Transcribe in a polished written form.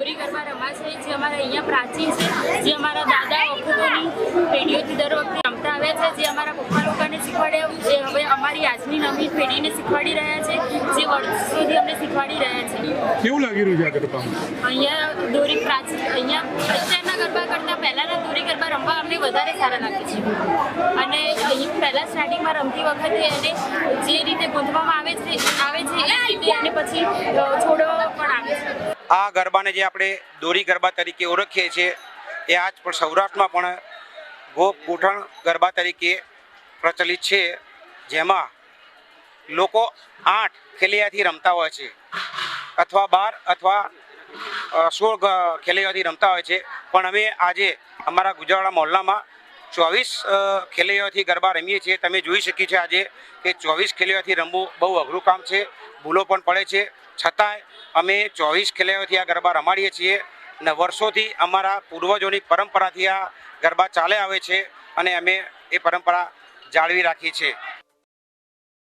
દોરી ગરબા રમાશે જે અમારા અહીંયા પ્રાચીન છે, જે અમારા દાદા વખતોની પેઢીઓથી દર વખતે રમતા આવ્યા છે, જે અમારા પપ્પા લોકોને શીખવાડ્યા, જે હવે અમારી આજની નવી પેઢીને શીખવાડી રહ્યા છે, જે વર્ષોથી અમને શીખવાડી રહ્યા છે. કેવું લાગી રહ્યું છે આ ગરબા? અહીંયા દોરી પ્રાચીન, અહીંયા અત્યારના ગરબા કરતાં પહેલાંના દોરી ગરબા રમવા અમને વધારે સારા લાગે છે. અને અહીં પહેલાં સ્ટાર્ટિંગમાં રમતી વખતે એને જે રીતે ગૂંથવામાં આવે છે એ રીતે અને પછી છોડો પણ આવે છે. આ ગરબાને જે આપણે દોરી ગરબા તરીકે ઓળખીએ છીએ એ આજ પણ સૌરાષ્ટ્રમાં પણ ગોપ ગોઠણ ગરબા તરીકે પ્રચલિત છે, જેમાં લોકો 8 ખેલૈયાથી રમતા હોય છે અથવા 12 અથવા 16 ખેલૈયાથી રમતા હોય છે. પણ અમે આજે અમારા ગુજરવાડા મહોલ્લામાં 24 ખેલૈયાથી ગરબા રમીએ છીએ. તમે જોઈ શકી છે આજે કે 24 ખેલૈયાથી રમવું બહુ અઘરું કામ છે, ભૂલો પણ પડે છે, છતાંય અમે 24 ખેલૈયાથી આ ગરબા રમાડીએ છીએ અને વર્ષોથી અમારા પૂર્વજોની પરંપરાથી આ ગરબા ચાલે આવે છે અને અમે એ પરંપરા જાળવી રાખી છે.